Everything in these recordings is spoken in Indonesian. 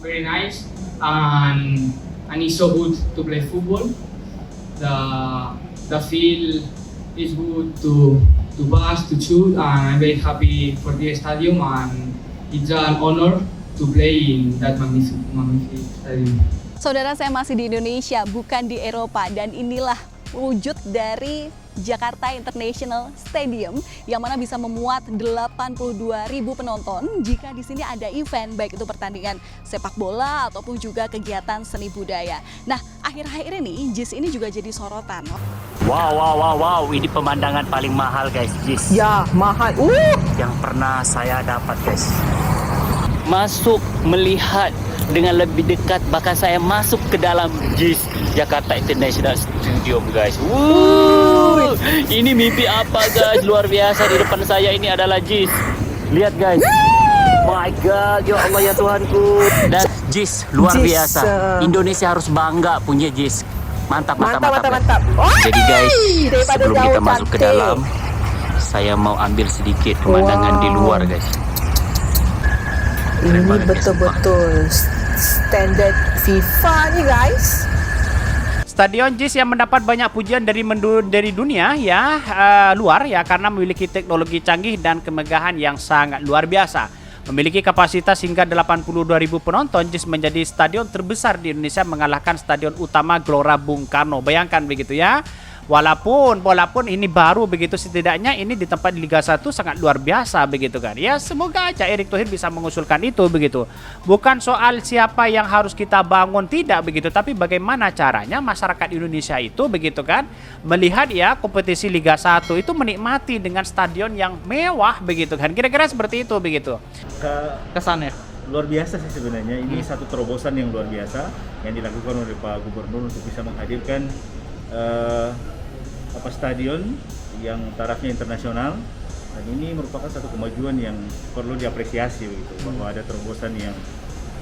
very nice, and it's so good to play football. The field is good to pass, to shoot, and I'm very happy for the stadium, and it's an honor to play in that magnificent stadium. Saudara, saya masih di Indonesia, bukan di Eropa, dan inilah wujud dari Jakarta International Stadium yang mana bisa memuat 82.000 penonton jika di sini ada event, baik itu pertandingan sepak bola ataupun juga kegiatan seni budaya. Nah, akhir-akhir ini JIS ini juga jadi sorotan. Wow, ini pemandangan paling mahal guys, JIS. Ya, mahal. Yang pernah saya dapat guys. Masuk melihat dengan lebih dekat, bahkan saya masuk ke dalam JIS Jakarta International Stadium guys. Ini mimpi apa guys, luar biasa. Di depan saya ini adalah JIS. Lihat guys. My God, ya Allah ya Tuhanku. Dan JIS luar biasa. Indonesia harus bangga punya JIS. Mantap. Jadi guys, sebelum kita masuk ke dalam, saya mau ambil sedikit pemandangan di luar guys. Ini betul-betul standar FIFA nih guys. Stadion JIS yang mendapat banyak pujian dari dunia ya, luar ya, karena memiliki teknologi canggih dan kemegahan yang sangat luar biasa. Memiliki kapasitas hingga 82.000 penonton, JIS menjadi stadion terbesar di Indonesia, mengalahkan stadion utama Gelora Bung Karno. Bayangkan begitu ya. Walaupun ini baru begitu, setidaknya ini di tempat di Liga 1 sangat luar biasa begitu kan. Ya semoga aja Erick Thohir bisa mengusulkan itu begitu. Bukan soal siapa yang harus kita bangun, tidak begitu, tapi bagaimana caranya masyarakat Indonesia itu begitu kan melihat ya kompetisi Liga 1 itu menikmati dengan stadion yang mewah begitu kan. Kira-kira seperti itu begitu. Kesannya luar biasa sih sebenarnya. Ini satu terobosan yang luar biasa yang dilakukan oleh Pak Gubernur untuk bisa menghadirkan stadion yang tarafnya internasional, dan ini merupakan satu kemajuan yang perlu diapresiasi begitu, bahwa ada terobosan yang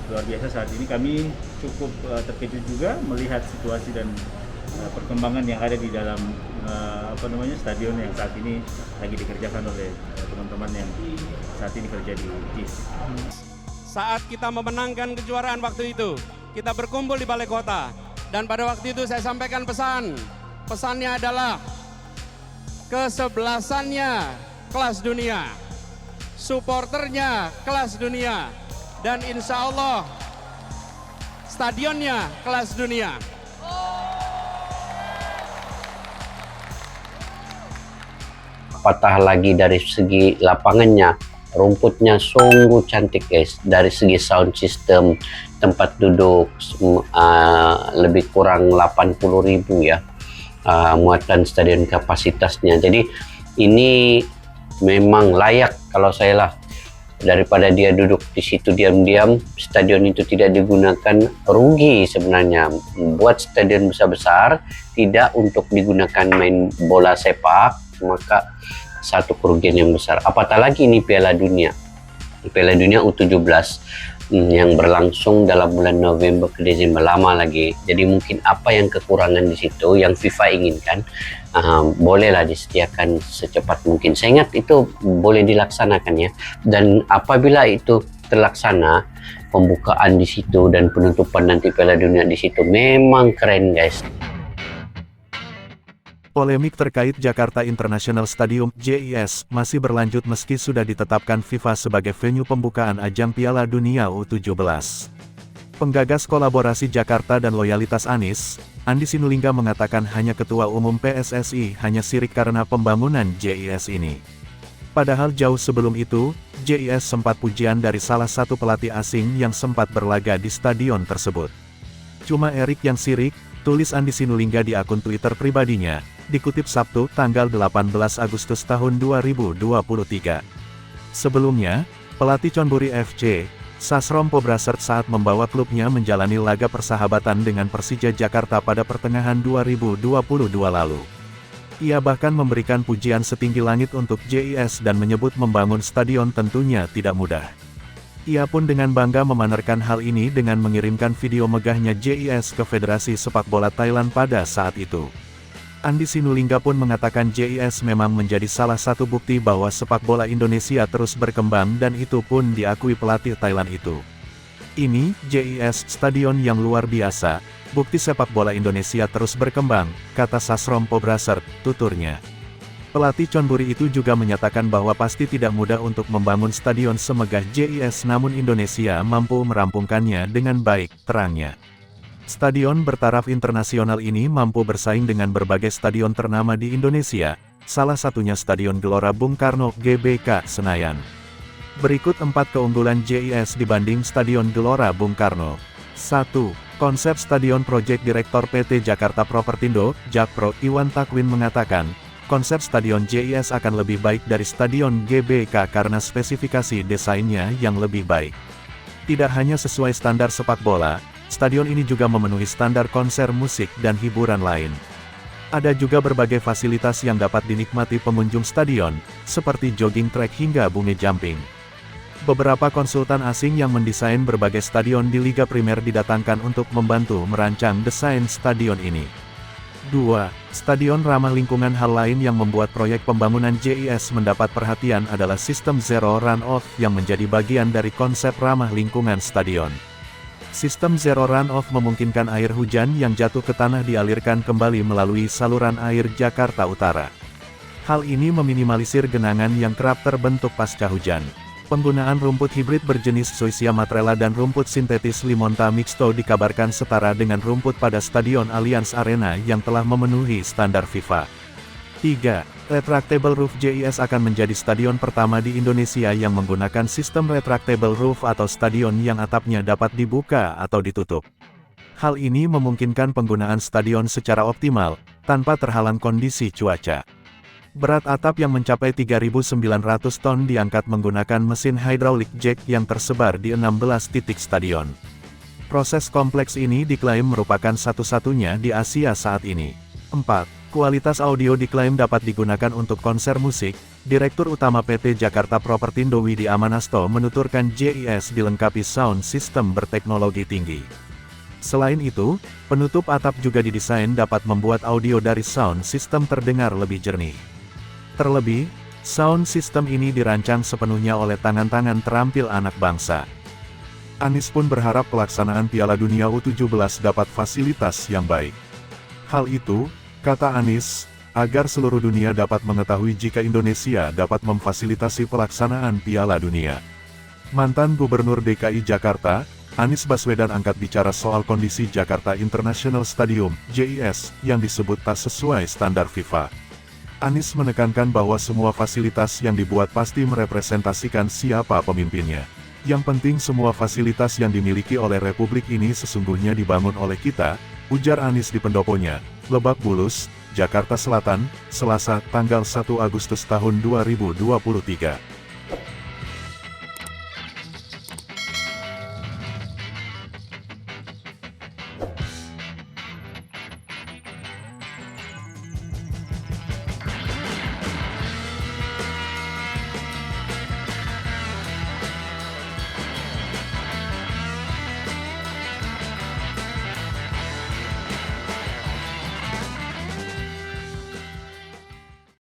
luar biasa. Saat ini kami cukup terkejut juga melihat situasi dan perkembangan yang ada di dalam stadion yang saat ini lagi dikerjakan oleh teman-teman yang saat ini kerja di JIS. Saat kita memenangkan kejuaraan waktu itu, kita berkumpul di Balai Kota, dan pada waktu itu saya sampaikan pesannya adalah kesebelasannya kelas dunia, supporternya kelas dunia, dan insya Allah stadionnya kelas dunia. Apatah lagi dari segi lapangannya, rumputnya sungguh cantik guys. Dari segi sound system, tempat duduk lebih kurang 80.000 ya. Muatan stadion kapasitasnya. Jadi ini memang layak kalau saya lah, daripada dia duduk di situ diam-diam, stadion itu tidak digunakan, rugi sebenarnya. Buat stadion besar-besar tidak untuk digunakan main bola sepak, maka satu kerugian yang besar. Apatah lagi ini Piala Dunia U17 yang berlangsung dalam bulan November ke Desember, lama lagi. Jadi mungkin apa yang kekurangan di situ yang FIFA inginkan, bolehlah disediakan secepat mungkin. Saya ingat itu boleh dilaksanakan ya. Dan apabila itu terlaksana, pembukaan di situ dan penutupan nanti Piala Dunia di situ memang keren guys. Polemik terkait Jakarta International Stadium (JIS) masih berlanjut meski sudah ditetapkan FIFA sebagai venue pembukaan ajang Piala Dunia U17. Penggagas kolaborasi Jakarta dan loyalitas Anies, Andi Sinulinga mengatakan hanya Ketua Umum PSSI hanya sirik karena pembangunan JIS ini. Padahal jauh sebelum itu, JIS sempat pujian dari salah satu pelatih asing yang sempat berlaga di stadion tersebut. Cuma Erick yang sirik, tulis Andi Sinulinga di akun Twitter pribadinya, dikutip Sabtu, tanggal 18 Agustus tahun 2023. Sebelumnya, pelatih Chonburi FC, Sasrom Pobrasert saat membawa klubnya menjalani laga persahabatan dengan Persija Jakarta pada pertengahan 2022 lalu. Ia bahkan memberikan pujian setinggi langit untuk JIS dan menyebut membangun stadion tentunya tidak mudah. Ia pun dengan bangga memamerkan hal ini dengan mengirimkan video megahnya JIS ke Federasi Sepak Bola Thailand pada saat itu. Andi Sinulinga pun mengatakan JIS memang menjadi salah satu bukti bahwa sepak bola Indonesia terus berkembang dan itu pun diakui pelatih Thailand itu. Ini, JIS, stadion yang luar biasa, bukti sepak bola Indonesia terus berkembang, kata Sasrom Pobraser, tuturnya. Pelatih Chonburi itu juga menyatakan bahwa pasti tidak mudah untuk membangun stadion semegah JIS namun Indonesia mampu merampungkannya dengan baik, terangnya. Stadion bertaraf internasional ini mampu bersaing dengan berbagai stadion ternama di Indonesia, salah satunya Stadion Gelora Bung Karno GBK Senayan. Berikut 4 keunggulan JIS dibanding Stadion Gelora Bung Karno. 1. Konsep Stadion Project Direktur PT Jakarta Propertindo, Jakpro, Iwan Takwin mengatakan, konsep Stadion JIS akan lebih baik dari Stadion GBK karena spesifikasi desainnya yang lebih baik. Tidak hanya sesuai standar sepak bola, stadion ini juga memenuhi standar konser musik dan hiburan lain. Ada juga berbagai fasilitas yang dapat dinikmati pengunjung stadion, seperti jogging track hingga bungee jumping. Beberapa konsultan asing yang mendesain berbagai stadion di Liga Primer didatangkan untuk membantu merancang desain stadion ini. 2. Stadion ramah lingkungan. Hal lain yang membuat proyek pembangunan JIS mendapat perhatian adalah sistem zero runoff yang menjadi bagian dari konsep ramah lingkungan stadion. Sistem zero runoff memungkinkan air hujan yang jatuh ke tanah dialirkan kembali melalui saluran air Jakarta Utara. Hal ini meminimalisir genangan yang kerap terbentuk pasca hujan. Penggunaan rumput hibrid berjenis Zoysia matrela dan rumput sintetis Limonta mixto dikabarkan setara dengan rumput pada Stadion Allianz Arena yang telah memenuhi standar FIFA. 3. Retractable Roof. JIS akan menjadi stadion pertama di Indonesia yang menggunakan sistem retractable roof atau stadion yang atapnya dapat dibuka atau ditutup. Hal ini memungkinkan penggunaan stadion secara optimal, tanpa terhalang kondisi cuaca. Berat atap yang mencapai 3.900 ton diangkat menggunakan mesin hydraulic jack yang tersebar di 16 titik stadion. Proses kompleks ini diklaim merupakan satu-satunya di Asia saat ini. 4. Kualitas audio diklaim dapat digunakan untuk konser musik. Direktur Utama PT Jakarta Propertindo Widi Amanasto menuturkan JIS dilengkapi sound system berteknologi tinggi. Selain itu, penutup atap juga didesain dapat membuat audio dari sound system terdengar lebih jernih. Terlebih, sound system ini dirancang sepenuhnya oleh tangan-tangan terampil anak bangsa. Anies pun berharap pelaksanaan Piala Dunia U17 dapat fasilitas yang baik. Hal itu, kata Anies, agar seluruh dunia dapat mengetahui jika Indonesia dapat memfasilitasi pelaksanaan Piala Dunia. Mantan Gubernur DKI Jakarta, Anies Baswedan angkat bicara soal kondisi Jakarta International Stadium, JIS, yang disebut tak sesuai standar FIFA. Anies menekankan bahwa semua fasilitas yang dibuat pasti merepresentasikan siapa pemimpinnya. Yang penting semua fasilitas yang dimiliki oleh Republik ini sesungguhnya dibangun oleh kita, ujar Anies di pendoponya, Lebak Bulus, Jakarta Selatan, Selasa, tanggal 1 Agustus tahun 2023.